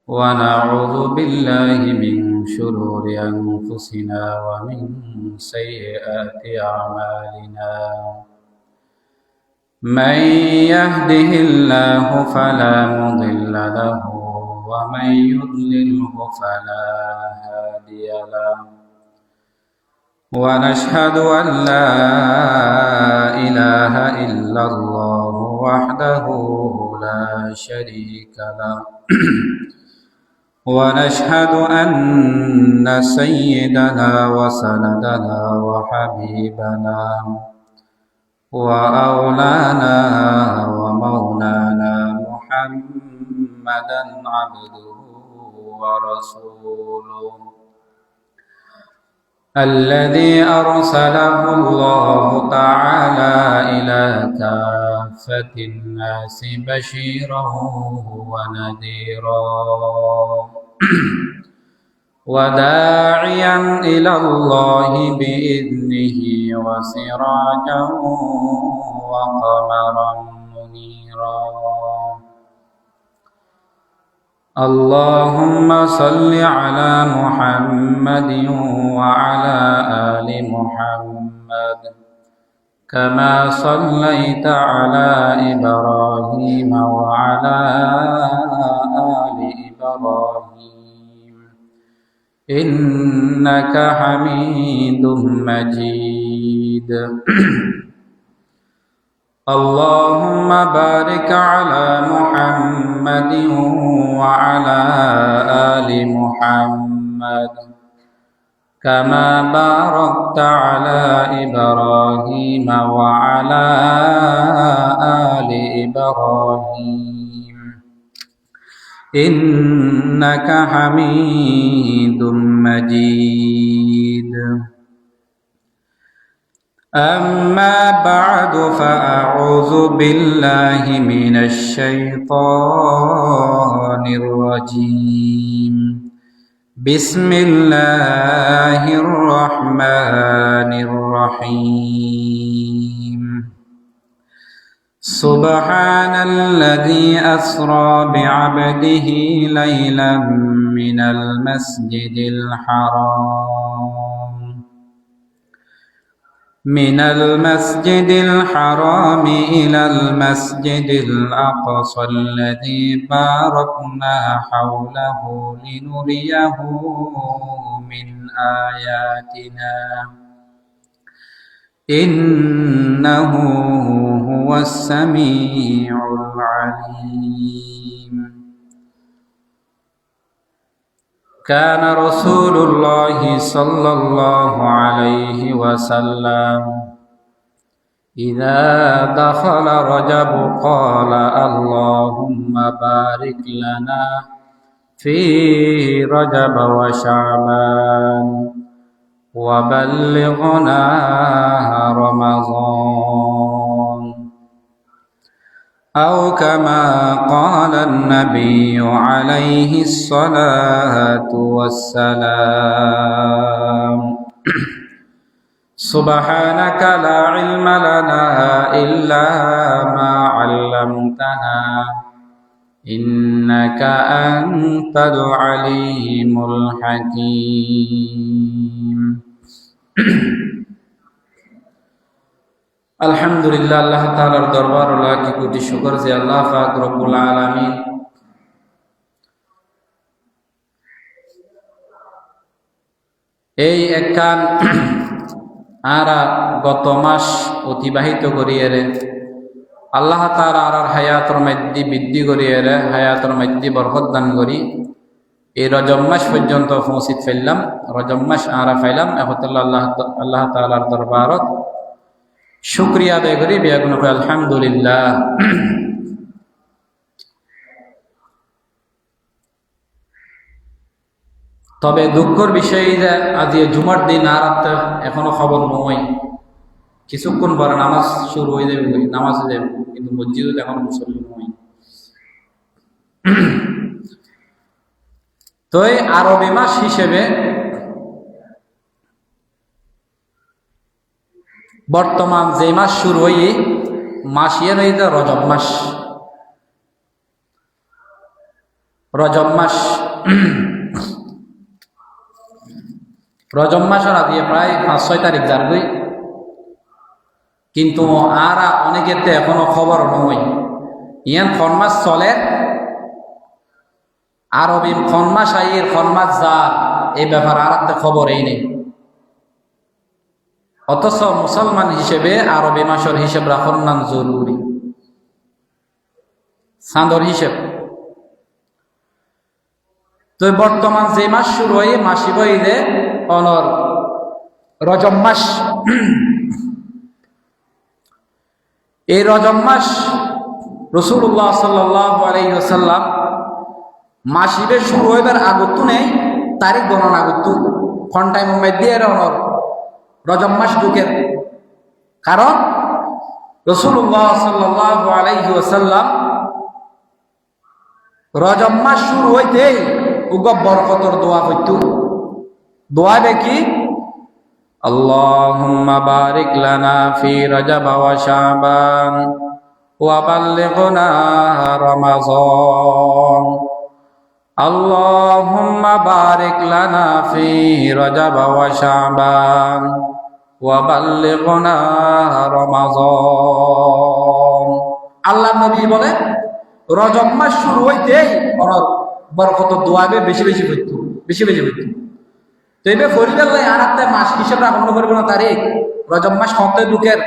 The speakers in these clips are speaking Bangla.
ونعوذ بالله من شرور أنفسنا ومن سيئات أعمالنا من يهده الله فلا مضل له ومن يضلله فلا هادي له ونشهد أن لا إله إلا الله وحده لا شريك له ونشهد أن سيدنا وسندنا وحبيبنا وأولانا ومولانا محمدا عبده ورسوله الذي أرسله الله تعالى إلى كافة الناس بشيرا ونذيرا وداعيا إلى الله بإذنه وسراجا وقمرا منيرا اللهم صل على محمد وعلى آل محمد كما صليت على إبراهيم وعلى آل إبراهيم إنك حميد مجيد اللهم بارك على محمد وعلى آل محمد كما باركت على إبراهيم وعلى آل إبراهيم إنك حميد مجيد أما بعد فأعوذ بالله من الشيطان الرجيم بسم الله الرحمن الرحيم سبحان الذي أسرى بعبده ليلا من المسجد الحرام إلى المسجد الأقصى الذي باركنا حوله لنريه من آياتنا إنه هو السميع العليم كان رسول الله صلى الله عليه وسلم إذا دخل رجب قال اللهم بارك لنا في رجب وشعبان وبلغنا رمضان أو كما قال النبي عليه الصلاة والسلام سبحانك لا علم لنا إلا ما علمتنا إنك أنت العليم الحكيم আলহামদুলিল্লাহ, আল্লাহ তাআলার দরবার ও লাখি কোটি শুকর যে আল্লাহ পাক রব্বুল আলামিন এই একখান আরা গত মাস অতিবাহিত করিয়ে রে আল্লাহ তাআলা আর হায়াতর মধ্যে বৃদ্ধি করিয়ে রে হায়াতর মধ্যে বরকত দান করি এই রজব মাস পর্যন্ত পৌঁছিত ফেললাম। রজব মাস আরা ফাইলাম এখন আল্লাহ তাআলার দরবারত শুকরিয়া আদায় করি বেগুন আলহামদুলিল্লাহ। তবে দুঃখের বিষয় যে আজ জুমার দিন আর এখনো খবর নয়, কিছুক্ষণ পরে নামাজ শুরু হয়ে যাবে, নামাজ হয়ে যাবে, কিন্তু মসজিদে এখন মুসল্লি নয়। তো এই আরবি মাস হিসেবে বর্তমান যে মাস শুরু হয়ে মাস ইয়ে রজব মাস। রজব মাস রজব মাসের আগে প্রায় 5-6 তারিখ যারগই, কিন্তু আর অনেকের তো এখনো খবর নয় ইয়ান ফরমাস চলে আরবি ফরমাস আইয়ের ফরমাস যা এই ব্যাপার আর একটা খবর এই নেই। অথচ মুসলমান হিসেবে আরবি মাসের হিসেব রাখার নাম জরুরি, চাঁদর হিসেব। তো বর্তমান যে মাস শুরু হয়ে মাসিব ঈদে অনর রজব মাস। এই রজব মাস রাসূলুল্লাহ সাল্লাল্লাহু আলাইহি ওয়াসাল্লাম মাসিবে শুরু হইবার আগতো নেই তারিখ গণনা করতো কোন টাইমের মধ্যে এর অনর রজব মাস ঢুকে। কারণ রাসূলুল্লাহ সাল্লাল্লাহু আলাইহি ওয়াসাল্লাম রজব মাস শুরু হইতেই উগ বরকতর দোয়া হইতো। দোয়া দেখি আল্লাহুম্মা বারিক লানা ফি রজব ওয়া শাবান ওয়া বাল্লিগনা রমাযান। আল্লাহুম্মা বারিক লানা ফি রজব ওয়া শাবান ওয়া বাল্লিগনা রমাযান। আল্লাহ নবী বলে রজব মাস শুরু হইতেই ওনার বরকতর দোয়া বেশি বেশি হইতো, বেশি বেশি হইতো। তো এবার ফরিদাল্লাহ আর একটা মাস হিসেবে রাখতে পারবো না তারিখ রজব মাস কত ঢুকের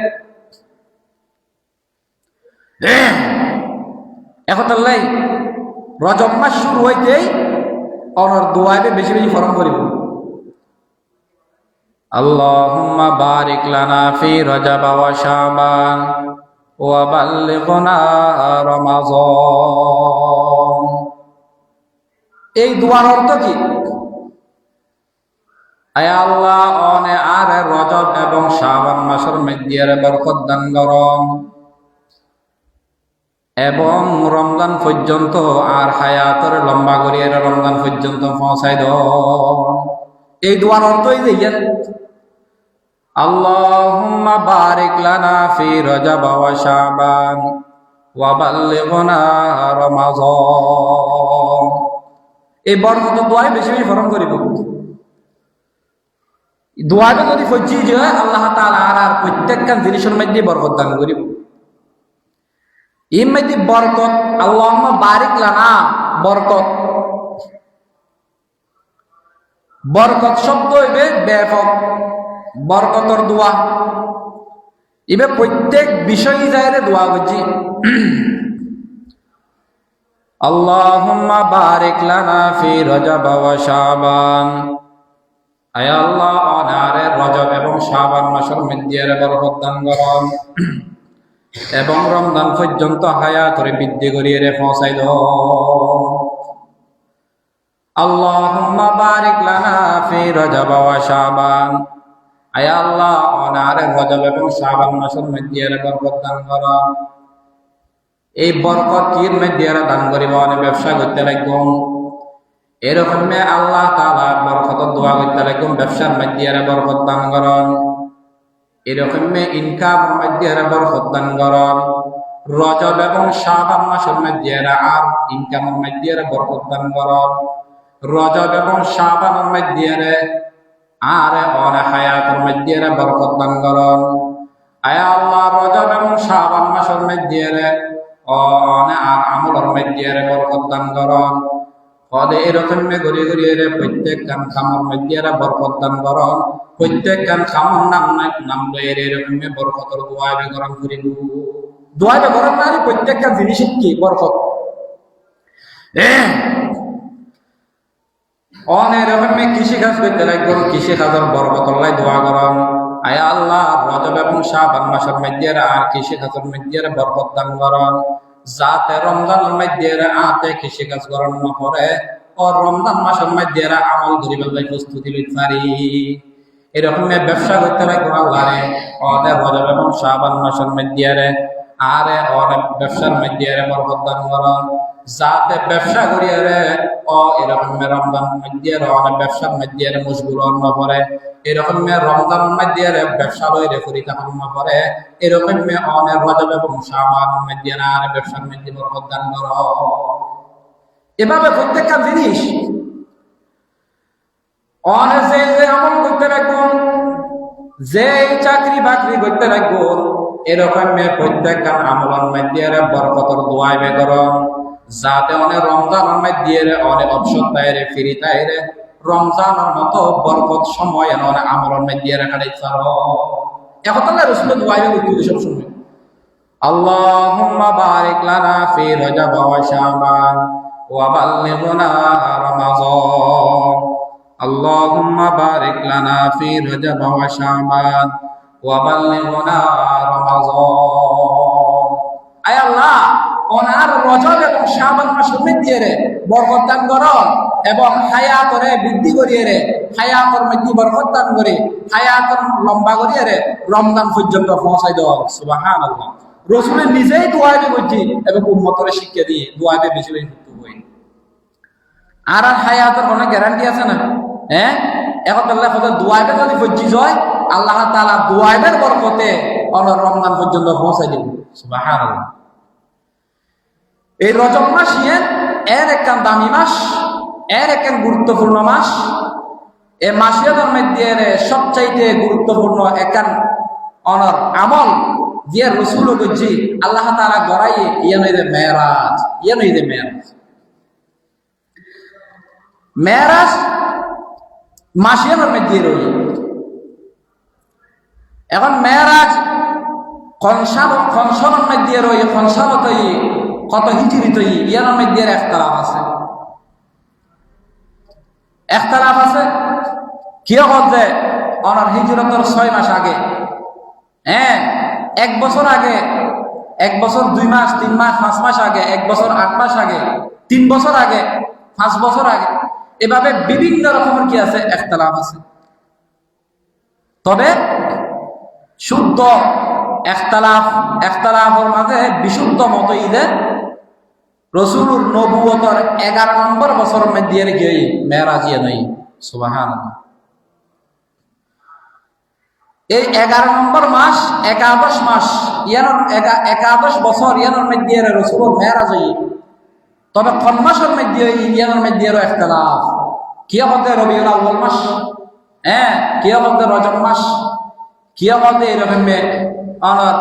এখন তাল্লাই রজব মাস শুরু হইতেই ওনার দোয়াবে বেশি বেশি ফরম করিব। আল্লাহুম্মা বারিক লানা ফি রজব ওয়া শাবান ওয়া বাল্লিগনা রমাযান। এই দোয়ার অর্থ কি? আয় আল্লাহ অনে আর রজব এবং শাবান মাসের মধ্যে বরকত দান করুন এবং রমজান পর্যন্ত আর হায়াতের লম্বা করিয়ে রমজান পর্যন্ত পৌঁছাই দাও। এই দোয়ার অর্থই যে আল্লাহুম্মা বারিক লানা ফি রজব ওয়া শাবান ওয়া বাল্লিগনা রমাযান। এই বরকত দোয়াই বেশি বেশি ফরম করিব। দোয়াটা যদি ফজি যায় আল্লাহ তাআলা আর প্রত্যেকটা জিনিসের মধ্যে বরকত দান করিব। এর মধ্যে বরকত আল্লাহুম্মা বারিক লানা বরকত, বরকত শব্দ হইবে ব্যাপক বরকতর দোয়া। এবার প্রত্যেক বিষয় যায়রে দোয়া করছি আল্লাহুম্মা বারিক লানা ফি রজব ওয়া শাবান। আয় আল্লাহ অনারে রজব এবং শাবান মাসের মধ্যে বরকত দান করুন এবং রমজান পর্যন্ত হায়াতের বৃদ্ধি করিয়ে পৌঁছাই দাও। আল্লাহুম্মা বারিক লানা ফি রজব ওয়া শাবান। আয় আল্লাহ অনারে রজব এবং শাবান মাসের মধ্যে বরকত দান করুন। এই বরকত কির মধ্যে দান করিব ব্যবসা করতে লাগুন। এরকম আল্লাহ তাআলা বরকত দোয়া করতে লাগুন ব্যবসার মধ্যে বরকত দান করুন। এরকম ইনকামের মধ্যে বরকত দান করুন। রজব এবং শাবান মাসের মধ্যে আর ইনকামের মধ্যে বরকত দান করুন। রজব এবং শাবানের মধ্যে আর হায়াতের মধ্যে বরকত দান করুন। আয় আল্লাহ রজব এবং শাবান মাসের মধ্যে আর আমলের মধ্যে বরকত দান করুন। কদে এরকম ঘুরে ঘুরিয়ে প্রত্যেক গান খামর মধ্যে বরকত দান করুন। প্রত্যেক গান খামর নাম লয়ে এরকম বরকতর দোয়া বিকরণ করিব। দোয়া বিকরণ না প্রত্যেক গান জিনিস কি বরকত এরকম কৃষি কাজ করতে লাগবে, কৃষি কাজের বরকত লাই দোয়া করুন। আয় আল্লাহ রজব এবং শাবান মাসের মধ্যে আর কৃষি কাজের মধ্যে বরকত দান করুন। যাতে রমজানের মধ্যে আতে কৃষি কাজ করার না পরে ও রমজান মাসের মধ্যে আমল করিবার লাগে প্রস্তুতি লইতে পারি। এরকম ব্যবসা করতে লাগবে আল্লাহরে ওদের রজব এবং শাবান মাসের মধ্যে আর ওদের ব্যবসার মধ্যে বরকত দান করুন। যাতে ব্যবসা করিয়ে ও এরকম রমজান মধ্যে অনেক ব্যবসার মধ্যে মশগুল না পরে। এরকম রমজান মধ্যে ব্যবসা লইরে করি তখন না পরে। এরকম অনেক রজব এবং শাবান মধ্যে আর ব্যবসার মধ্যে বরকত দান করো। এভাবে প্রত্যেকটা জিনিস অনেক যে আমল করতে রাখুন, যে চাকরি বাকরি করতে রাখুন, এরকম প্রত্যেকটা আমলের মধ্যে বরকতর দোয়া বেগরম, যাতে অনেক রমজানের মধ্যে অনেক অবসর তাইরে ফিরি তাইরে রমজানের মতো বরকত সময় অনেক আমলের মধ্যে রাখাটাই চারো এখন তাহলে রসুল দোয়া বেগ সব সময় আল্লাহুম্মা বারিক লানা ফি রজব ওয়া শাবান ওয়া বাল্লিগনা রমাযান আল্লাহুম্মা বারিক লানা ফি রজব ওয়া শাবান ওয়া বাল্লিগনা রমাযান। আয় আল্লাহ, ওনার রজব এবং শাবান মাসের মধ্যে রে বরকত দান করো এবং হায়াতরে বৃদ্ধি করিয়ে রে, হায়াতের মধ্যে বরকত দান করে হায়াতের লম্বা করিয়ে রে রমজান পর্যন্ত পৌঁছাই দেওয়া। সুবহানাল্লাহ। রসুলের নিজেই দোয়াবে করছি এবং উম্মতরে শিক্ষা দিয়ে দোয়াবে বেশি বেশি হই। আর হায়াতের কোনো গ্যারান্টি আছে না? হ্যাঁ, এখন তাহলে কত দোয়াবে যদি করছি জয় আল্লাহ তাআলা দোয়াবের বরকতে অনর রমজান পর্যন্ত পৌঁছাই দিব। সুবহানাল্লাহ। এই রজব মাস এর একটা দামি মাস, এর একটা গুরুত্বপূর্ণ মাস। এই মাসের মধ্যে সবচাইতে গুরুত্বপূর্ণ একান অনর আমল যে রসুল করছি আল্লাহ তাআলা গড়াই ইয়ানইদে মেরাজ, ইয়ানইদে মেরাজ। মেরাজ মাসের মধ্যে রই। এখন মেরাজ খনসনের মধ্যে রই, খনসনত কত হিজরিত ইয়ার মধ্যে একতলাফ আছে, একতলাফ আছে। কেউ বলছে অনার হিজরতের 6 মাস আগে, হ্যাঁ 1 বছর আগে, 1 বছর 2 মাস 3 মাস 5 মাস আগে, 1 বছর 8 মাস আগে, 3 বছর আগে, 5 বছর আগে, এভাবে বিভিন্ন রকমের কি আছে একতলাফ আছে। তবে শুদ্ধ একতলাফের মাঝে বিশুদ্ধ মত ঈদে রসুলুর নবুয়তর 11 নম্বর বছরের মধ্যে গিয়ে মেরাজিয়া নই। সুবহানাল্লাহ। এই 11 নম্বর মাস, একাদশ মাস, একাদশ বছর ইয়ানোর মধ্যে রসুলের মেরাজ হই। তবে কোন মাসের মধ্যে ইয়ানোর মধ্যে ইখতিলাফ। কি বলতে রবিউল আউয়াল মাস, হ্যাঁ কি বলতে রজব মাস, কি বলতে এরকম অনর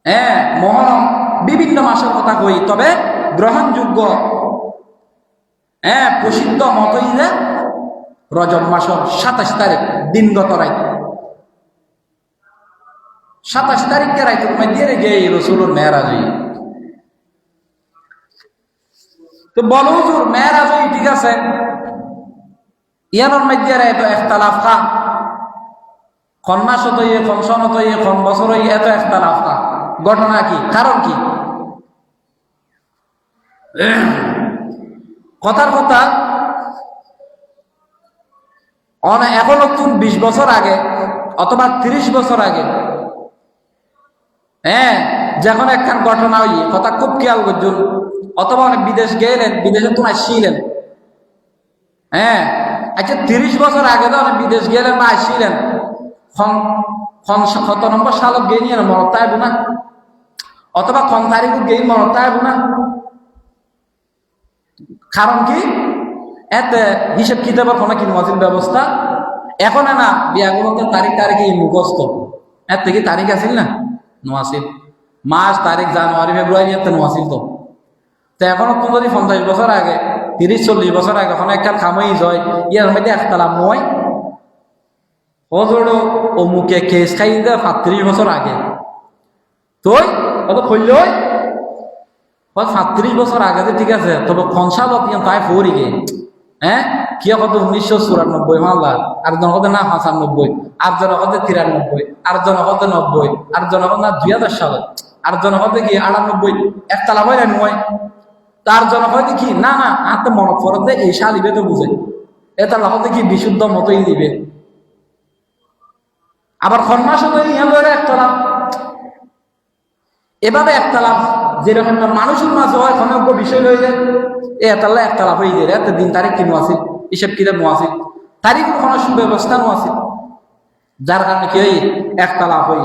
হ্যাঁ মহরম, বিভিন্ন মাসের কথা কই। তবে গ্রহণযোগ্য হ্যাঁ প্রসিদ্ধ মত ঈদে রজব মাসের 27 তারিখ দিনগত রাত, 27 তারিখকে রাইতের মধ্যে গিয়ে রসুলের মেরাজ হই। তো বলো হুজুর মেরাজ হই ঠিক আছে, ইয়ানোর মধ্যে এত ইখতিলাফ কা, কোন মাস হতো কোন সন হতো কোন বছর এত ইখতিলাফ কা, ঘটনা কি, কারণ কি? কথার কথা এখন নতুন 20 বছর আগে অথবা 30 বছর আগে, হ্যাঁ যখন একখান ঘটনা হই কথা খুব খেয়াল করছেন, অথবা অনেক বিদেশ গেলেন, বিদেশে তো আসছিলেন, হ্যাঁ আচ্ছা 30 বছর আগে তো অনেক বিদেশ গেলেন বা আসছিলেন, কত নম্বর সালত গিয়ে নিয়ে মরতে আইব না, অথবা কোন তারিখ গিয়ে মরতে আইব না। কারণ কি? এতে হিসেব কিতাবের কোনো কি নজির ব্যবস্থা এখন না, বিয়াগুলোতে তারিখে মুখস্থ, এর থেকে তারিখ আসিল না নোয়াসিল, মাস তারিখ জানুয়ারি ফেব্রুয়ারি এতে নোয়াসিল। তো এখনো তুমি যদি 50 বছর আগে 30-40 বছর আগে এখন একটা খামই যায় ইয়ার মধ্যে একতলাফ নয়। হজড় ও মুখে কেস খাই 35 বছর আগে তুই কত করল 35 বছর আগে ঠিক আছে, তবে খনসালত তাই ফরি গে, হ্যাঁ কি কত 1994 মাল্লা, আর জন কত না 95, আর জন কত 93, আর জন কত 90, আর জন কত না 2000 সালে, আর জন কত কি 98, একতলাফ হয় না নয়। তার জন হয়তো কি না না আর তো মনে পড়তে এই সালিবে তো বুঝে এটা লাহতে কি বিশুদ্ধ মতই দিবে। আবার খন্মাস একতলাফ, এভাবে একতলাফ যেরকম মানুষের মাঝে হয় ক্ষণজ্ঞ বিষয় হইলে এতাল্লা একতলাফ হয়ে যায়, এত দিন তারিখ কি নোয়াছিল, হিসেব কিতাব নোয়াছিল, তারিখ কোনো সুব্যবস্থা নোয়াছিল, যার কারণে কি হই একতলাফ হই।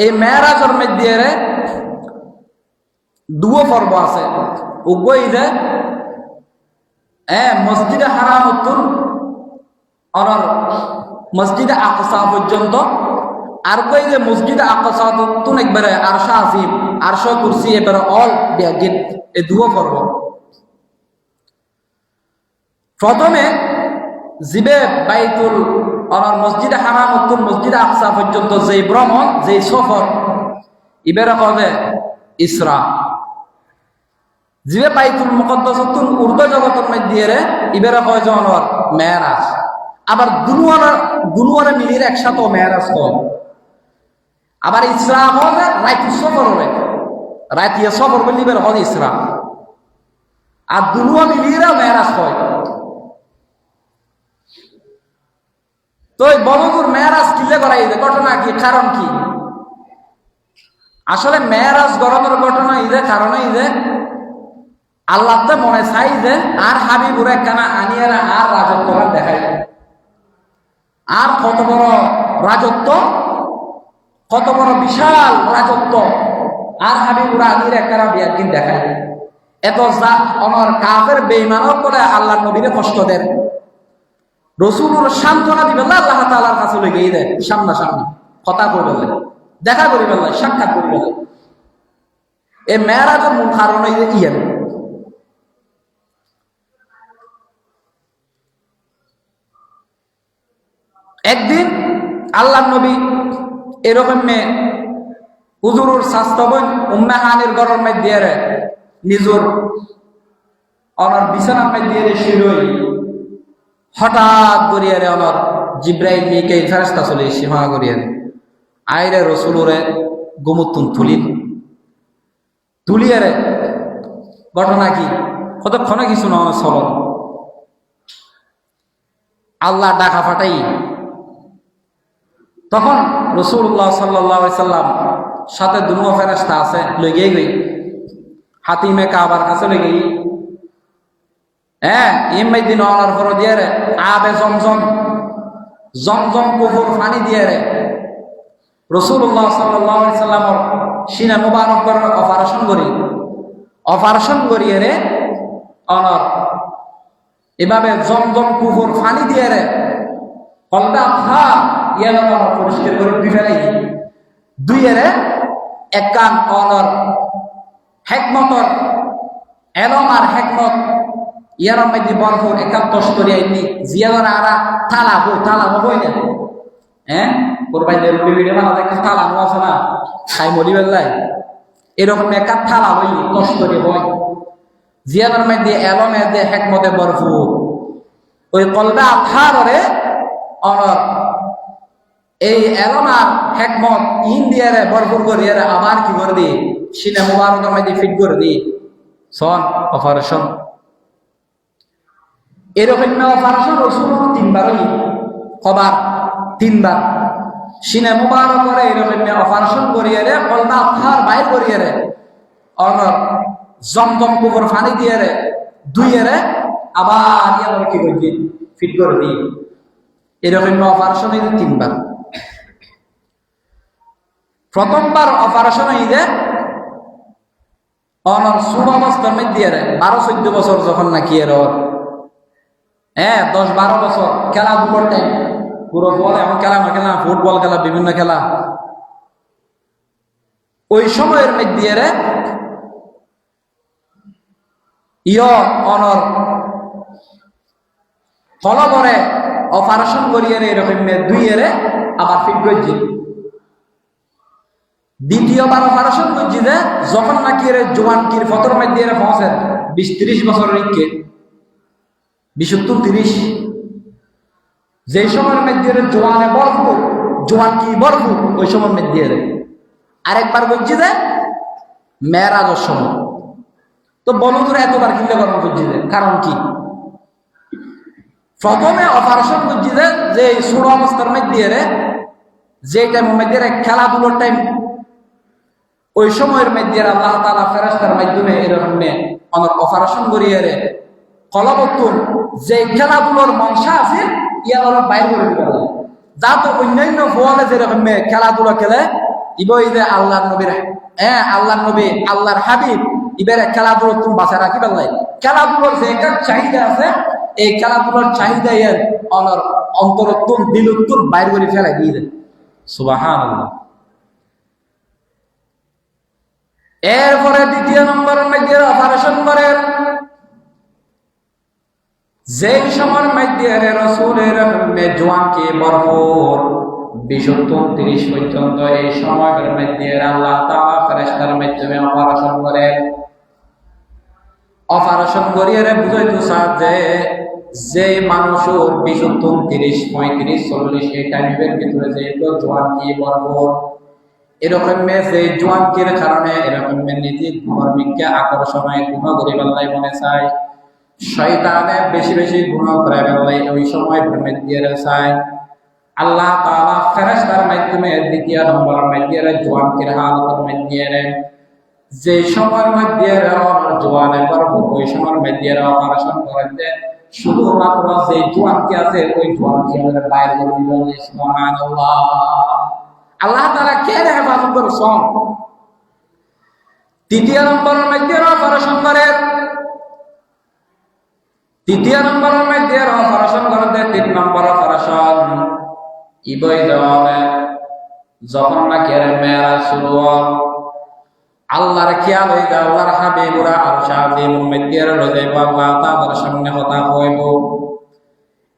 এই মেরাজের মধ্যে দুও পর্ব আছে। উভয় যে মসজিদে হারাম উত্তর অনর মসজিদে আকসা পর্যন্ত, আর কই যে মসজিদে আকসা উত্তর একবারে আরশা আজিম আরশ কুরসি এবারে অল বিয়াগিন, এই দুও পর্ব। প্রথমে জিবে বাইতুল অনর মসজিদে হারাম উত্তর মসজিদে আকসা পর্যন্ত যে ভ্রমণ, যে সফর, ইবেরে কবে ইসরা। জিবে বাইতুল মুকদ্দাস উত্তর উর্দু জগতের মধ্যে ইবেরে কয় যে অনর মেরাজ। আবার দুনুয়ারে মিলিয়ে একসাথে মেরাজ হয়। আবার ইসরা হবে রাইতু সফর হবে, রাইতিয়ে সফর বললে ইবের হয় ইসরা। আর দুনুয়া মিলিয়ে মেরাজ হয়। তো এই বড়দুর মেরাজ কিলে করাই ঘটনা কি, কারণ কি? আসলে মেরাজ গরমের ঘটনা এই যে কারণ এই যে আল্লাহ তো মনে চাই যে আর হাবিবুর একখানা আনিয়ারা আর রাজত্ব দেখাই, আর কত বড় রাজত্ব, কত বড় বিশাল রাজত্ব আর হাবিবুর আনির একখানা বিয়ার দিন দেখাই। এত যা অনর কাফের বেঈমানও করে আল্লাহ নবীরে কষ্ট দেন, রসুলুর সান্ত্বনা দিবে আল্লাহ তাআলার কাছে লেগেই দেয়, সামনাসামনি কথা করে বলে, দেখা করি বলে, সাক্ষাৎ করি বলে। এই মেরাজের মূল কারণ এই যে ইয়েন একদিন আল্লাহ নবী এরকম মেয়ে হুজুরুর স্বাস্থ্য বোন উম্মে হানির গরম মধ্যে নিজের অনর বিছানার মধ্যে শিরোই হঠাৎ করিয়া অনর জিব্রাইল মিকাইল ফেরেশতা চলে এসে হা করিয়া আইরে রসুলরে গোমুতুন তুলিয়ারে ঘটনা কি কতক্ষণে কিছু না চলন আল্লাহ ডাকা ফাটাই। তখন রসুল্লাহ সাল্লাল্লাহু সাল্লাম সাথে দুনো ফেরেশতা আছে লেগে গই হাতিমে কাবার কাছে লেগে ইমাই দিন অনার পর দিয়ে রে আবে জমজম কুফুর পানি দিয়ে রে রসুল্লাহ সাল্লাল্লাহু সাল্লামর সিনা মুবারক করে অপারেশন করিয়ে রে অনর এভাবে জমজম কুফুর পানি দিয়ে রে কলটা পরিষ্কার করে ফেলাই দুইয়েরে এক কান অনর হেকমতর এলম আর হেকমত ইয়ার মধ্যে বরফর একাত্তর করিয়াইনি জিয়াদর আরা থালা হই না কোরবাইদের ভিডিও বানাতে একটা থালা আছে না খাই মরি বেল্লাই এরকম একটা থালা হই কষ্ট করে হয় জিয়াদর মধ্যে এলমে যে হেকমতে বরফুর ওই কলবা আথারে অনর এই এলমার হেকমত ইন্ডিয়ারে ভরপুর করিয়ে আবার কি করে দি সিনে মুবারকের মধ্যে ফিট করে দি সন অপারেশন। এরকম অপারেশন রসুল তিনবারই কবার তিনবার সিনে মুবারক করে এরকম অপারেশন করিয়ে রে কলবা আথার বাইর করিয়ে রে অনর জমজম কুকুর ফানি দিয়ে রে দুইয়ে রে আবার ইয়ার কি করে ফিট করে দি এরকম অপারেশন এই তিনবার। প্রথমবার অপারেশন হইলে অনর সুবাবস্থার মধ্যে 12-14 বছর যখন নাকি এর 10-12 বছর খেলাধুলোর টাইম পুরো বল এখন খেলা ফুটবল খেলা বিভিন্ন খেলা ওই সময়ের মধ্যে অনর ফলবরে অপারেশন করিয়ে এরকম দুইয়ের আবার ফিট করছি। দ্বিতীয়বার অপারেশন করছি যে যখন নাকি জোয়ানকির ফতর মধ্যে পৌঁছেন 20-30 বছরের ইকে 20-30 যে সময়ের মধ্যে জোয়ানে বরফুর জোয়ানকি বরফুর ওই সময়ের মধ্যে আরেকবার করছি যে মেরাজের সময়। তো বলুন এতবার কিনলে গরম করছি যে কারণ কি? প্রথমে অপারেশন করছি যে ছোট অবস্থার মধ্যে যে টাইমের মধ্যে খেলাধুলোর টাইম ওই সময়ের মধ্যে আল্লাহ তাআলা ফেরেশতার মাধ্যমে এরকম অনেক অপারেশন করিয়ে কলবতুন যে খেলাধুলোর মনসা আছে ইয়ার বাইর করে দিতে যা তো অন্যান্য বলে যেরকম খেলাধুলো খেলে ইবই যে আল্লাহর নবীর আল্লাহর নবী আল্লাহর হাবিব ইবারে খেলাধুলো তুমি বাঁচায় রাখি পারলাই খেলাধুলোর যে একটা চাহিদা আছে এই খেলাধুলোর চাহিদা এর অনর অন্তরত্বম দিলোত্তম বাইর করে ফেলাই দিয়ে দেন সুবহানাল্লাহ। এরপরে দ্বিতীয় নম্বরের মধ্যে অপারেশন করেন যেই সময়ের মধ্যে রাসূলের জোয়ানকে ভরপুর ২৩ পর্যন্ত এই সময়ের মধ্যে আল্লাহ তাআলা ফেরেশতার মাধ্যমে অপারেশন করেন। অপারেশন করিয়ে বুঝাইতো স্যার যে মানুষের ২৩, ৩৫, ৪০ এই টাইমের ভিতরে যে জোয়ানকে ভরপুর এরকম যে জোয়ানকের কারণে এরকম নিজের ধর্মিককে আকর্ষণে গুণ করে বেলায় মনে চায় শয়তানে বেশি বেশি গুণ করে বেলায় ওই সময় দিয়ে চায়। আল্লাহ তাআলা ফেরেশতার মাধ্যমে দ্বিতীয় নম্বর মধ্যে জোয়ানকের হালতের মধ্যে যে সময়ের মধ্যে জোয়ানের ভরপুর ওই সময়ের মধ্যে অপারেশন করতে শুধুমাত্র যে জোয়ানকে আছে ওই জোয়ানকে আমাদের বাইরে করে দিবেন। সুবহানাল্লাহ। আল্লাহ তাআলা কে হেফাজত করছেন। তৃতীয় নম্বরের মধ্যে অপারেশন করেন তৃতীয় নম্বরের মধ্যে অপারেশন করতে ৩ নম্বর অপারেশন ইবই দেওয়ানে যখন না কেরে মেরাজ শুরু আল্লাহর খেয়াল হয়ে যায় আল্লাহর হাবিবুরা আরশ আজিমুল মধ্যে লয়ে আল্লাহ তাআলার সামনে কথা কইব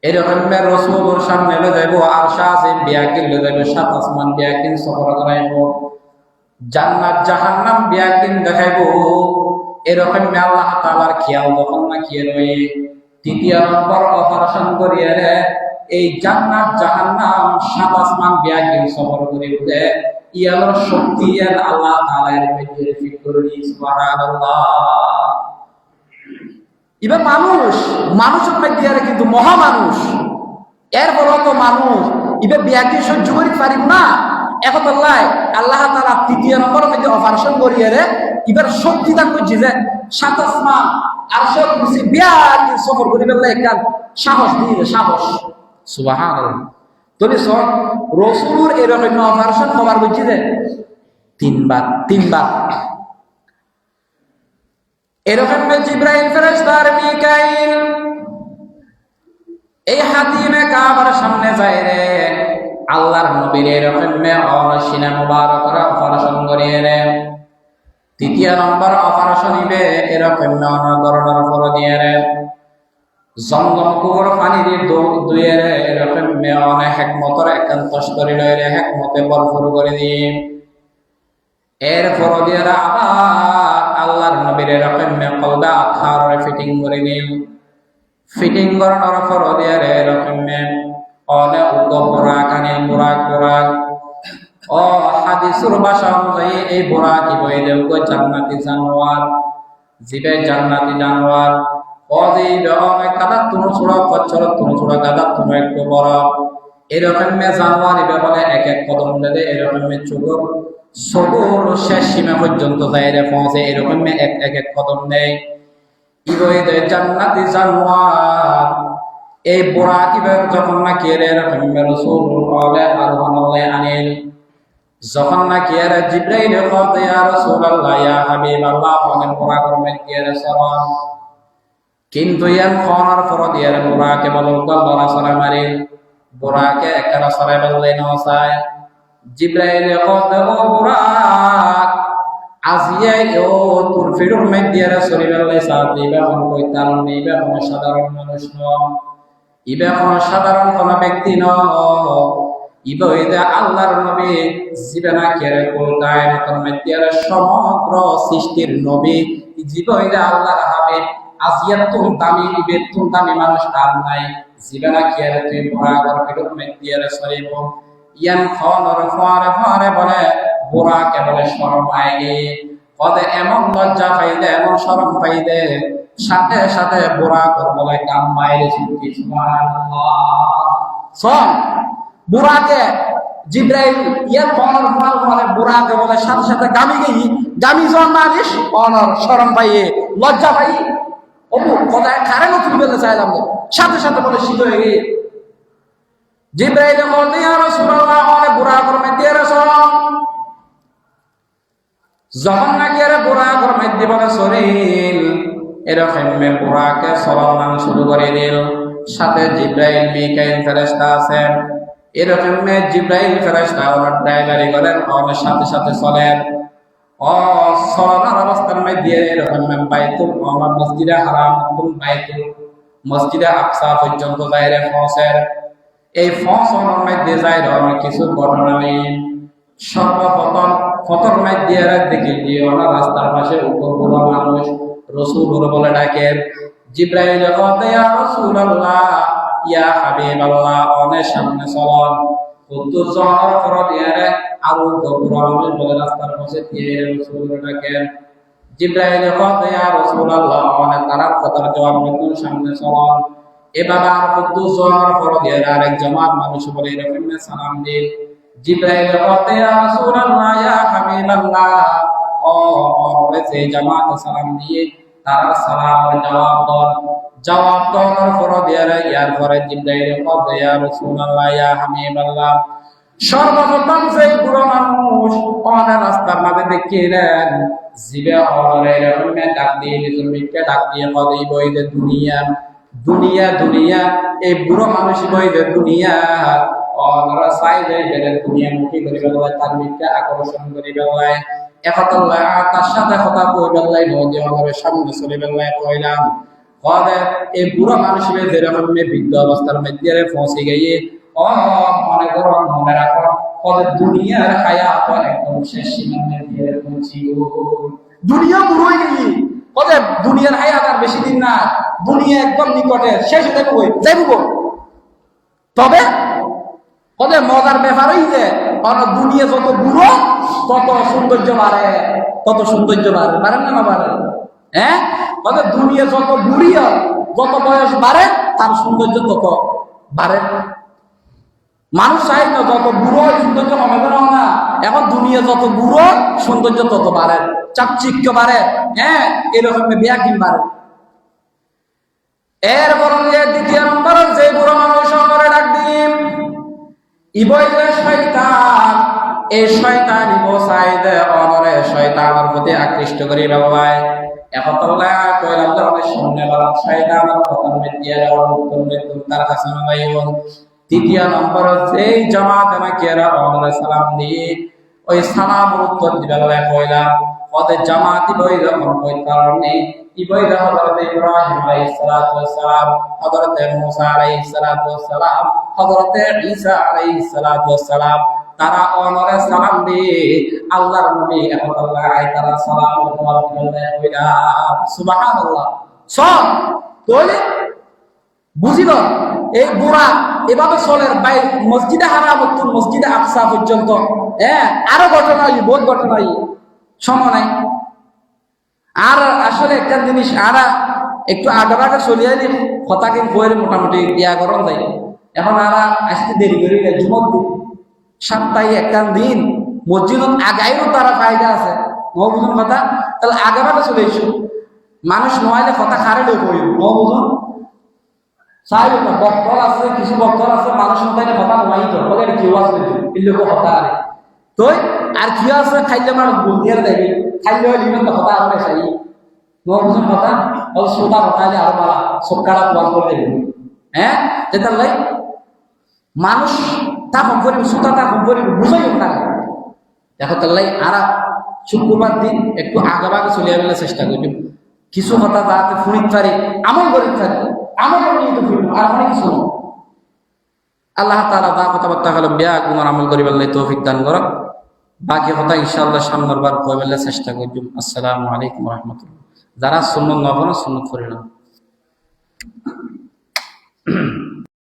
এরকম রাসূলের সামনে লয়ে যাইব আরশ আজিম বিয়াকিল লয়ে যাইব ৭ আসমান বিয়াকিল সফর করাইব জান্নাত জাহান্নাম বিয়াকিল দেখাইব এরকম আল্লাহ তাআলার খেয়াল যখন না কি রয়ে তৃতীয় নম্বর অপারেশন করিয়ে এই জান্নাত জাহান্নাম ৭ আসমান বিয়াকিল সফর করে উঠে ইয়ার শক্তি আল্লাহ তাআলার মধ্যে ফিট করে দিয়েছে। সুবহানাল্লাহ। এবার মানুষের মধ্যে কিন্তু মহা মানুষ এরপর তো মানুষ এবার বিয়াকে সহ্য করি পারিব না এখন আল্লাহ তাআলা তৃতীয় নম্বরের মধ্যে অপারেশন করিয়ে এবার শক্তি দান করছে যে ৭ আসমান আরশের কুরসি বিয়াকে সফর করে ফেললে একটা সাহস দিয়ে সাহস। সুবহানাল্লাহ। তবে সব রাসূলের এরকম অপারেশন হবার বুঝছি যে 3বার এরকম জিবরাইল ফেরেশতা আর মিকাইল এই হাতিমে কাবার সামনে যায় রে আল্লাহর নবীর এরকম সিনা মুবারক অপারেশন করিয়ে রে তৃতীয় নম্বর অপারেশন ইবে এরকম অনগরণের উপর দিয়ে রে জমজম কুয়োর পানি দিয়ে ধুয়ে রে এরকম অনেক হেকমতের একান্ত করে লয় রে হেকমতে ভরপুর করে দিয়ে এরপর দিয়ে আবার আল্লাহর নবীর এরকম কলবা আখার ফিটিং করে নিল ফিটিং করানোর পর দিয়ে এরকম অনেক বোরাক আনে বোরাক ও হাদিসের ভাষা অনুযায়ী এই বোরাক কি বই দেব জান্নাতি জানোয়ার জিবে জান্নাতি জানোয়ার অনেক কাদা তুনো ছোড়া কচ্ছর তুনো ছোড়া কাদা তুনো একটু বড় এরকম জানোয়ার এবার বলে এক এক কদম দেবে এরকম চোখর শেষ সীমা পর্যন্ত যায় পৌঁছে এরকম এক এক কদম নেয় জান্নাতি জানোয়ার এই বুড়া কিভাবে যখন না কে এরকম আনিল যখন না কে জিব্রাইল ইয়া রাসূলুল্লাহ ইয়া হাবিবাল্লাহ অনেক বুড়া কর্মে কে সরণ কিন্তু ইয়ান খানার পর দিয়ে বুড়াকে বলো গল্লা সরা মারি বুড়াকে একটা সরাই বললে না চায় জিব্রাইল কত বুরাক আজিয়া ও তোর ফিরুর মধ্যে শরীরে সাথ দিবে কোন কই কারণ নিবে কোন সাধারণ মানুষ নয় ইবে কোন সাধারণ কোন ব্যক্তি নয় ইবে হইতে আল্লাহর নবী জীবনা কেরে কোলকায় কোন মধ্যে সমগ্র সৃষ্টির নবী জীবে হইতে আল্লাহর হাবিব আজিয়া তুম দামি ইবে তুম দামি মানুষ আর নাই জীবনা কেরে তুই বুরাক ফিরুর মধ্যে শরীর ইয়ান খনর ফারে বলে বুড়াকে বলে শরম আইলে কদে এমন লজ্জা পাইলে এমন শরম পাইলে সাথে সাথে বুড়া কর বলে কাম মাইলে শুনছি সুবহানাল্লাহ। সব বুড়াকে জিব্রাইল ইয়ান খনর ফারে বুড়াকে বলে সাথে সাথে গামি জন মারিস অনর শরম পাইয়ে লজ্জা পাই ও কথা কারণ তুমি বলে চাইলাম সাথে সাথে বলে শীত হয়ে গিয়ে জিব্রাইল বলল ইয়া রাসূলুল্লাহ অনেক বুড়া কর্মে দিয়ে রাসূল যখন নাকি এরা বুরাকের মধ্যে বলে শরীর এরকম বুরাকে চলমান শুরু করে দিল, সাথে জিব্রাইল মিকাইল ফেরেশতা আছেন, এরকম জিব্রাইল ফেরেশতা ওনার ড্রাইভারি করেন, ওনার সাথে সাথে চলেন। চলনার অবস্থার মধ্যে এরকম বাইতুল মসজিদে হারাম বাইতুল মসজিদে আকসা পর্যন্ত বাইরে পৌঁছেন। এই পৌঁছানোর মধ্যে যাই ধরনের কিছু ঘটনা নেই। সর্বপ্রথম ফতর মধ্যে দেখে যে ওনার রাস্তার পাশে উপর মানুষ রসুল বলে ডাকেন। জিব্রাইল বলে ইয়া রাসূলুল্লাহ ইয়া হাবিবাল্লাহ, অনেক সামনে চলন। কুদ্দুস জহর ফরদ ইয়ারে আরো গবর মানুষ বলে রাস্তার পাশে দিয়ে রসুল ডাকেন। জিব্রাইল বলে ইয়া রাসূলুল্লাহ, অনেক তারার কথার জবাব নিতে সামনে চলন। এবার আর কুদ্দুস জহর ফরদ ইয়ারে আরেক জামাত মানুষ বলে এরকম সালাম দিন। জিব্রাইল বলে ইয়া রাসূলুল্লাহ ইয়া হাবিবাল্লাহ, সেই জামাত সালাম দিয়ে তারা সালামের জবাব দেওয়ার পর ইয়ার পরে জিব্রাইল বলে ইয়া রাসূলুল্লাহ ইয়া হাবিবাল্লাহ, সর্বপ্রথম সেই বুড়ো মানুষ ওনার রাস্তার মাঝে দেখিলেন জিবে ওরে এরকম ডাক দিয়ে নিজকে ডাক দিয়ে বলে বইলে দুনিয়া দুনিয়া দুনিয়া, এই বুড়ো মানুষ বইলে দুনিয়া ওনারা চাইলে বেড়ে দুনিয়া মুখী করে বেলায় তার মিথ্যা আকর্ষণ করে বেলায় একতাল্লাহ তার সাথে কথা কই বেলায় নদী আমাদের সামনে চলে বেলায় কইলাম বলে এই বুড়ো মানুষ যেরকম বৃদ্ধ অবস্থার মধ্যে পৌঁছে গিয়ে মনে করো মনে রাখো ওদের দুনিয়ার হায়াত একদম শেষ সীমানে দিয়ে পৌঁছি। দুনিয়া বুড়োই গেলি ওদের দুনিয়ার হায়াত আর বেশি দিন না, দুনিয়া একদম নিকটে শেষ হতে কই যাইব। তবে ওদের মজার ব্যাপার ওই যে দুনিয়া যত বুড়ো তত সৌন্দর্য বাড়ে, তত সৌন্দর্য বাড়ে, বাড়েন না বাড়ে? হ্যাঁ, ওদের দুনিয়া যত বুড়ি যত বয়স বাড়ে তার সৌন্দর্য তত বাড়ে। মানুষ চাই না যত বুড়ো সৌন্দর্য কমে বেরো না, এখন দুনিয়া যত বুড়ো সৌন্দর্য তত বাড়ে, চাকচিক্য বাড়ে, হ্যাঁ এরকম ব্যাগিন বাড়ে। এর বরং দ্বিতীয় নম্বর যে বুড়ো মানুষ করে ডাক দিন ইবইলে শয়তান, এই শয়তান ইবসাই দে অনরে শয়তানের প্রতি আকৃষ্ট করি বাবাই একতলা কইলাম যে অনেক সামনে বড় শয়তানের পতন মেটিয়ে যাওয়ার উত্তর মৃত্যু তার কাছে মাইব। তৃতীয় নম্বর যেই জামাত আমাকে এরা অনরে সালাম দিয়ে ওই সালামের উত্তর দিবে বলে কইলাম ওদের জামাতি বই যখন ওই কারণে ইবই হযরত ইব্রাহিম আলাইহিস সালাতু ওয়াস সালাম, হযরত মুসা আলাইহিস সালাতু ওয়াস সালাম, হযরত ঈসা আলাইহিস সালাতু ওয়াস সালাম তারা অনরে সালাম দিয়ে আল্লাহর নবী আল্লাহ তারা সালাম কইলাম সুবহানাল্লাহ। সব কইলে বুঝিল এই বুড়া এভাবে চলে বাই মসজিদে হারাম উত্তর মসজিদে আকসা পর্যন্ত। হ্যাঁ আরো ঘটনা বহুত ঘটনা সময় নাই। আর আসলে একটা জিনিস আর একটু আগে চলে আইলি কথা কিন্তু বইয়ের মোটামুটি বিয়া গরম যায়। এখন আর আসতে দেরি করে জুমত দিন সপ্তাহে একটা দিন মসজিদত আগাইও তারা ফায়দা আছে বুঝুন কথা, তাহলে আগে চলে এসো মানুষ নয় কথা খারেলেও করি বুঝুন চাই না বক্তর আছে কিছু বক্তর আছে মানুষ মতাই কথা নয় বলে কেউ আসবে এগুলো কথা আরে তুই আর কি আছে খাইলে মানুষ বুঝিয়ে দেখি খাইলে লিমেন তো কথা আরো চাই বুঝুন কথা শ্রোতা কথা আরো মারা সবকাটা প্রমাণ করে দেবে। হ্যাঁ যেটার লাই মানুষ তা কম করিব শ্রোতা তা কম করিব বুঝাই না দেখো তার লাই আর শুক্রবার দিন একটু আগে চলে যাবে চেষ্টা করবি কিছু কথা যাতে ফুরিত পারি আমল করি পারি আমল নিয়ে তো ফুরিব আর অনেক কিছু আল্লাহ তাআলা দা কথাবার্তা হলো বিয়া গুনার আমল করিবার লাই তৌফিক দান করো। বাকি কথা ইনশাআল্লাহ সামনের বার কইবেলে চেষ্টা করব। আসসালামু আলাইকুম ওয়া রাহমাতুল্লাহ। যারা সুন্নাত নবনা সুন্নাত করিলাম।